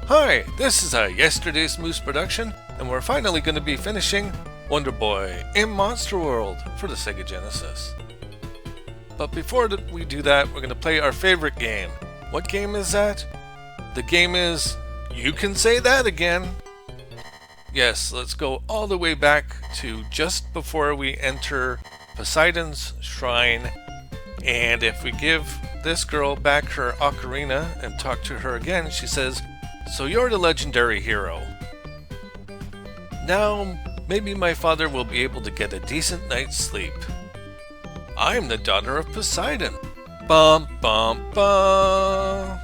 Hi, this is a Yesterday's Moose production, and we're finally going to be finishing Wonder Boy in Monster World for the Sega Genesis. But before we do that, we're going to play our favorite game. What game is that? The game is You Can Say That Again. Yes, let's go all the way back to just before we enter Poseidon's shrine, and if we give this girl back her ocarina and talk to her again, she says, "So you're the legendary hero. Now, maybe my father will be able to get a decent night's sleep. I'm the daughter of Poseidon. Bum bum bum."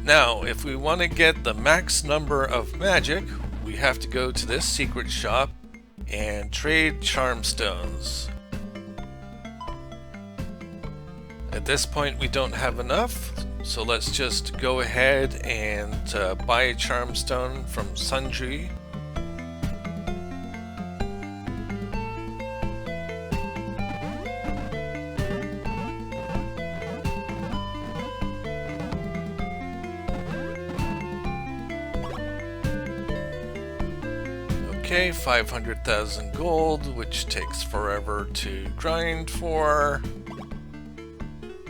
Now, if we want to get the max number of magic, we have to go to this secret shop and trade charm stones. At this point we don't have enough, so let's just go ahead and buy a charm stone from Sundry. Okay, 500,000 gold, which takes forever to grind for.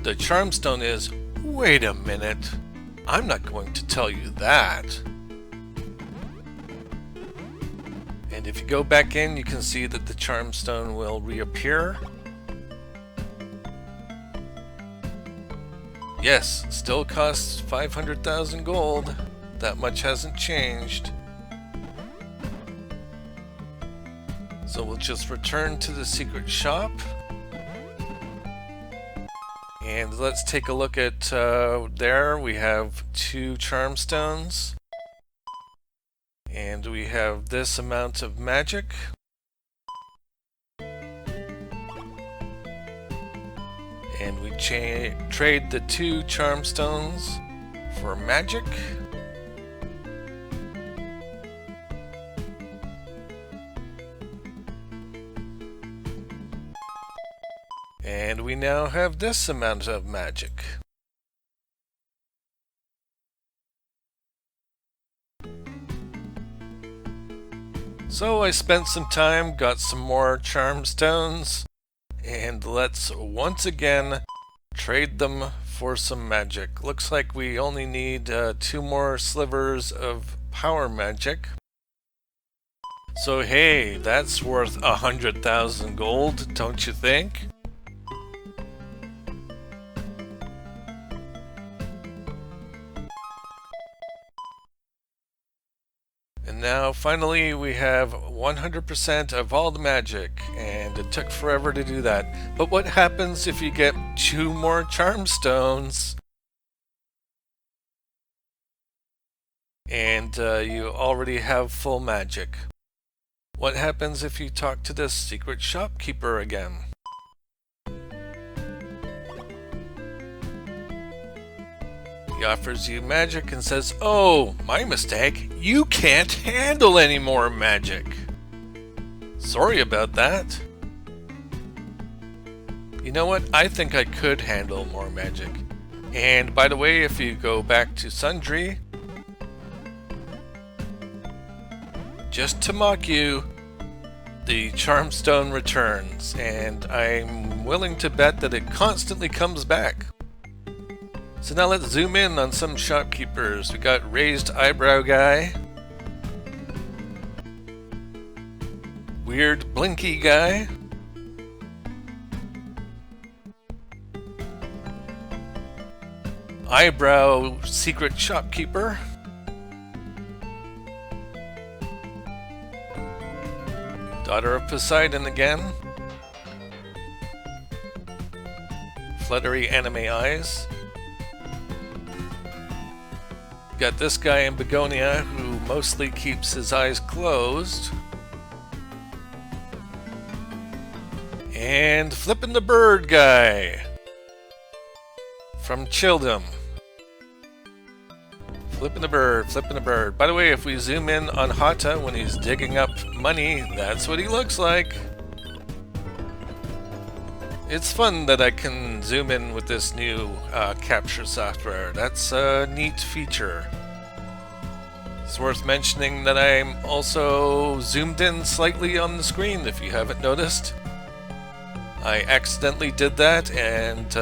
The charm stone is, wait a minute, I'm not going to tell you that. And if you go back in, you can see that the charm stone will reappear. Yes, still costs 500,000 gold. That much hasn't changed. So we'll just return to the secret shop. And let's take a look at there. We have 2 charm stones. And we have this amount of magic. And we trade the 2 charm stones for magic. And we now have this amount of magic. So I spent some time, got some more charm stones, and let's once again trade them for some magic. Looks like we only need 2 more slivers of power magic. So hey, that's worth 100,000 gold, don't you think? And now finally we have 100% of all the magic, and it took forever to do that. But what happens if you get 2 more charm stones and you already have full magic? What happens if you talk to this secret shopkeeper again? He offers you magic and says, "Oh, my mistake. You can't handle any more magic. Sorry about that." You know what? I think I could handle more magic. And by the way, if you go back to Sundry, just to mock you, the charm stone returns, and I'm willing to bet that it constantly comes back. So now let's zoom in on some shopkeepers. We got Raised Eyebrow Guy, Weird Blinky Guy, Eyebrow Secret Shopkeeper, Daughter of Poseidon again, Fluttery Anime Eyes. Got this guy in Begonia who mostly keeps his eyes closed. And Flippin' the Bird guy from Childem. Flippin' the bird, flippin' the bird. By the way, if we zoom in on Hata when he's digging up money, that's what he looks like. It's fun that I can zoom in with this new capture software. That's a neat feature. It's worth mentioning that I'm also zoomed in slightly on the screen, if you haven't noticed. I accidentally did that and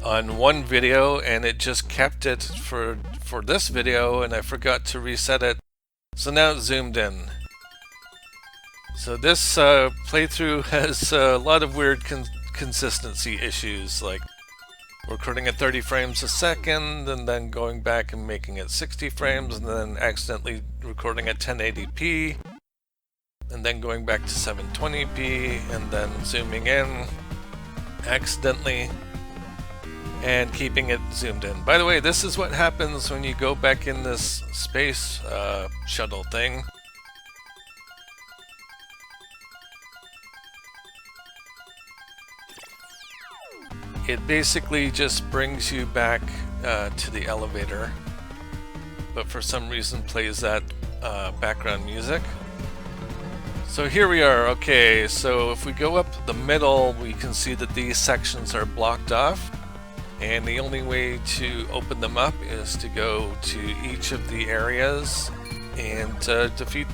on one video, and it just kept it for this video, and I forgot to reset it. So now it's zoomed in. So this playthrough has a lot of weird consistency issues, like recording at 30 frames a second and then going back and making it 60 frames and then accidentally recording at 1080p and then going back to 720p and then zooming in accidentally and keeping it zoomed in. By the way, this is what happens when you go back in this space shuttle thing. It basically just brings you back to the elevator, but for some reason plays that background music. So here we are. Okay, so if we go up the middle, we can see that these sections are blocked off, and the only way to open them up is to go to each of the areas and defeat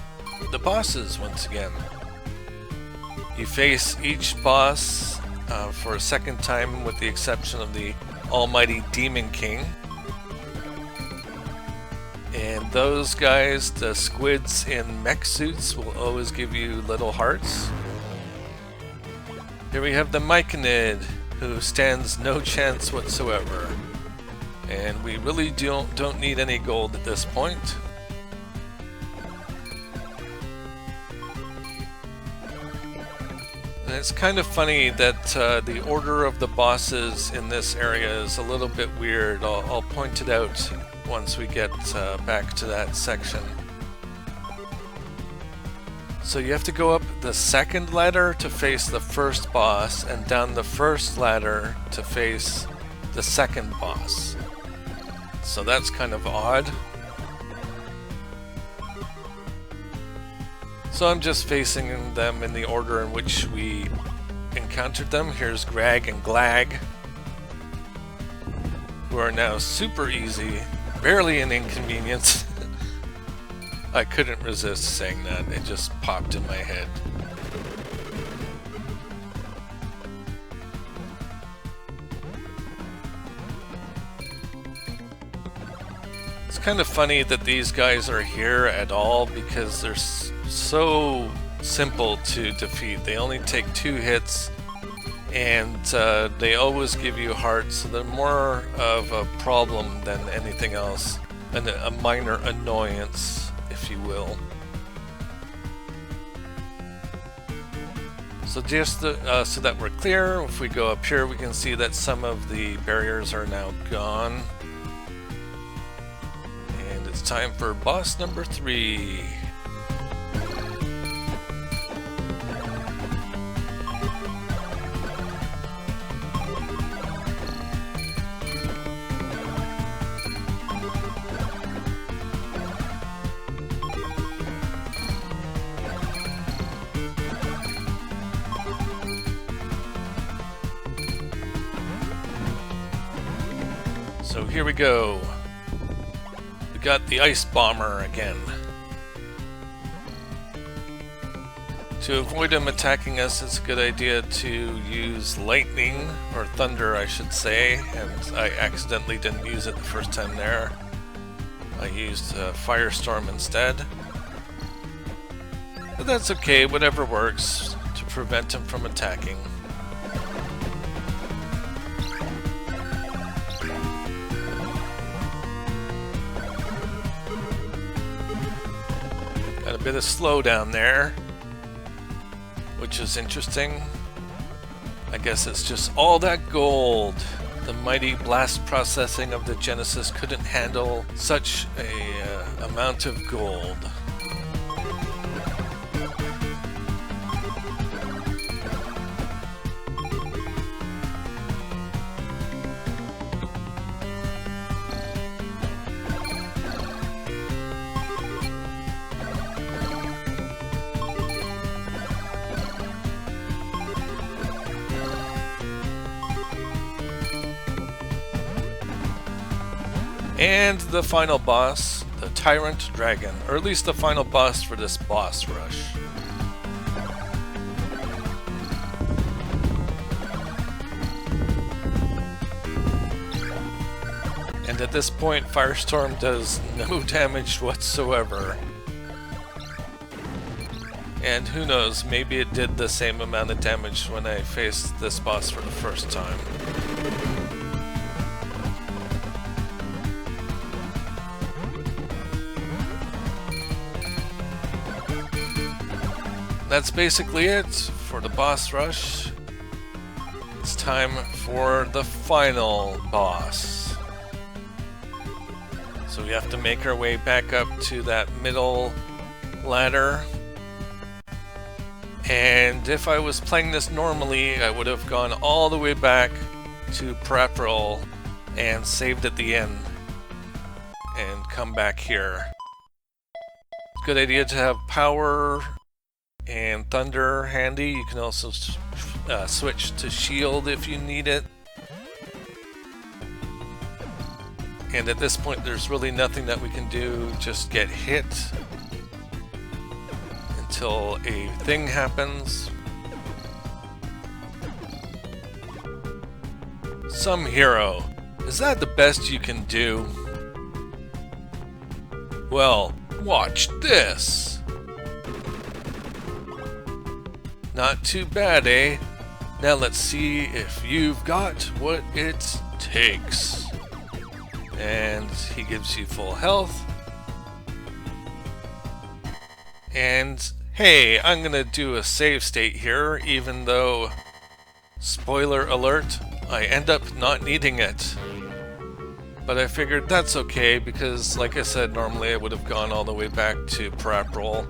the bosses once again. You face each boss for a second time, with the exception of the almighty Demon King. And those guys, the squids in mech suits, will always give you little hearts. Here we have the Myconid, who stands no chance whatsoever. And we really don't need any gold at this point. And it's kind of funny that the order of the bosses in this area is a little bit weird. I'll point it out once we get back to that section. So you have to go up the second ladder to face the first boss, and down the first ladder to face the second boss. So that's kind of odd. So I'm just facing them in the order in which we encountered them. Here's Grag and Glag, who are now super easy, barely an inconvenience. I couldn't resist saying that, it just popped in my head. It's kind of funny that these guys are here at all, because they're so simple to defeat. They only take 2 hits, and they always give you hearts, so they're more of a problem than anything else, and a minor annoyance, if you will. So just so that we're clear, if we go up here, we can see that some of the barriers are now gone. And it's time for boss number 3. So here we go. We got the ice bomber again. To avoid him attacking us, it's a good idea to use lightning, or thunder I should say, and I accidentally didn't use it the first time there. I used Firestorm instead. But that's okay, whatever works to prevent him from attacking. Got a bit of slowdown there, which is interesting. I guess it's just all that gold. The mighty blast processing of the Genesis couldn't handle such a amount of gold. And the final boss, the Tyrant Dragon, or at least the final boss for this boss rush. And at this point, Firestorm does no damage whatsoever. And who knows, maybe it did the same amount of damage when I faced this boss for the first time. That's basically it for the boss rush. It's time for the final boss. So we have to make our way back up to that middle ladder. And if I was playing this normally, I would have gone all the way back to Prep-Roll and saved at the end and come back here. Good idea to have power and thunder handy. You can also switch to shield if you need it. And at this point there's really nothing that we can do, just get hit until a thing happens. Some hero. Is that the best you can do? Well, watch this! Not too bad, eh? Now let's see if you've got what it takes. And he gives you full health. And hey, I'm gonna do a save state here, even though, spoiler alert, I end up not needing it. But I figured that's okay because, like I said, normally I would have gone all the way back to Prep-Roll.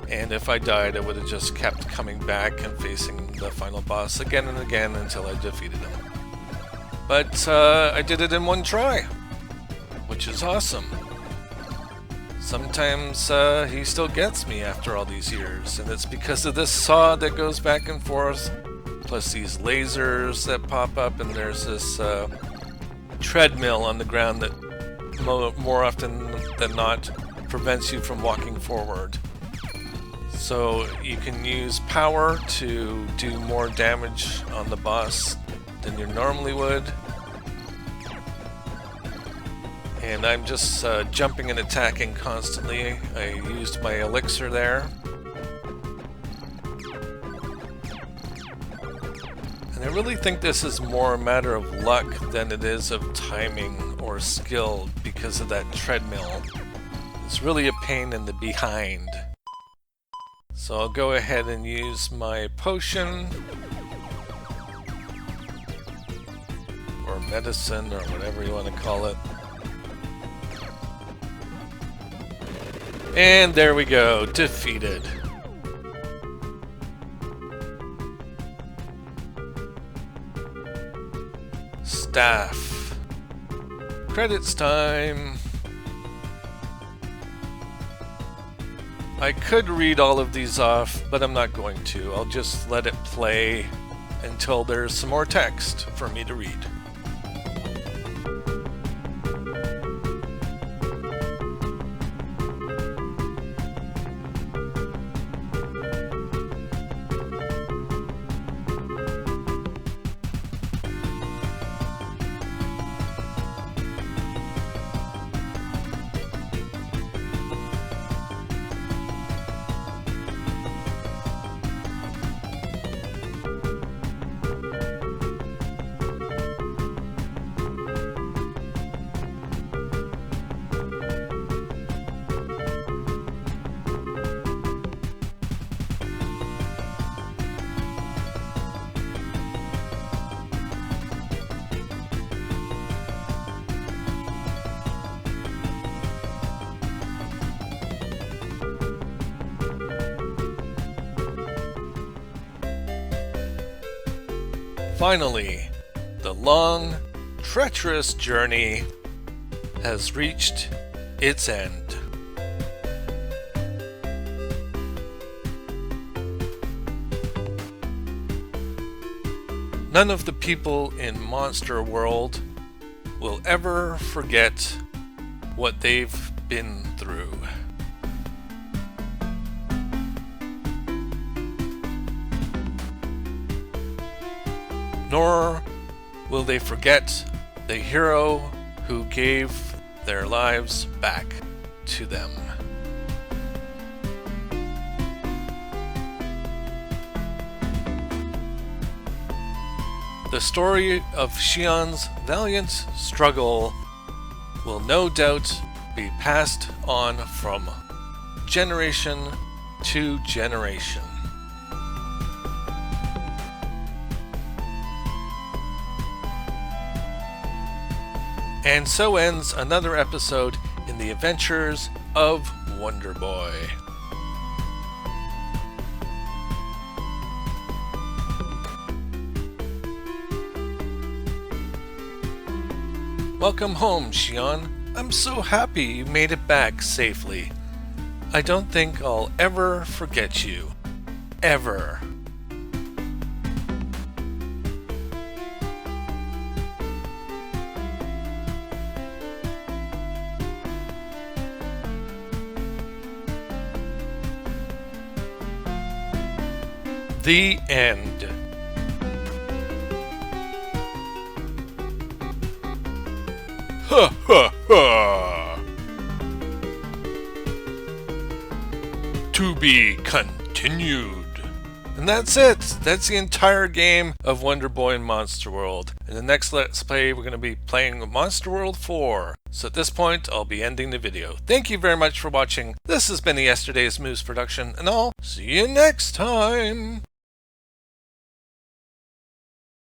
And if I died, I would have just kept coming back and facing the final boss again and again until I defeated him. But I did it in one try, which is awesome. Sometimes he still gets me after all these years, and it's because of this saw that goes back and forth, plus these lasers that pop up, and there's this treadmill on the ground that more often than not prevents you from walking forward. So you can use power to do more damage on the boss than you normally would. And I'm just jumping and attacking constantly. I used my elixir there. And I really think this is more a matter of luck than it is of timing or skill because of that treadmill. It's really a pain in the behind. So I'll go ahead and use my potion, or medicine, or whatever you want to call it. And there we go, defeated. Staff. Credits time. I could read all of these off, but I'm not going to. I'll just let it play until there's some more text for me to read. Finally, the long, treacherous journey has reached its end. None of the people in Monster World will ever forget what they've been through. Nor will they forget the hero who gave their lives back to them. The story of Xian's valiant struggle will no doubt be passed on from generation to generation. And so ends another episode in the adventures of Wonder Boy. Welcome home, Xian. I'm so happy you made it back safely. I don't think I'll ever forget you. Ever. The end. Ha ha ha! To be continued. And that's it. That's the entire game of Wonder Boy and Monster World. In the next Let's Play, we're going to be playing Monster World 4. So at this point, I'll be ending the video. Thank you very much for watching. This has been a Yesterday's Moose production, and I'll see you next time.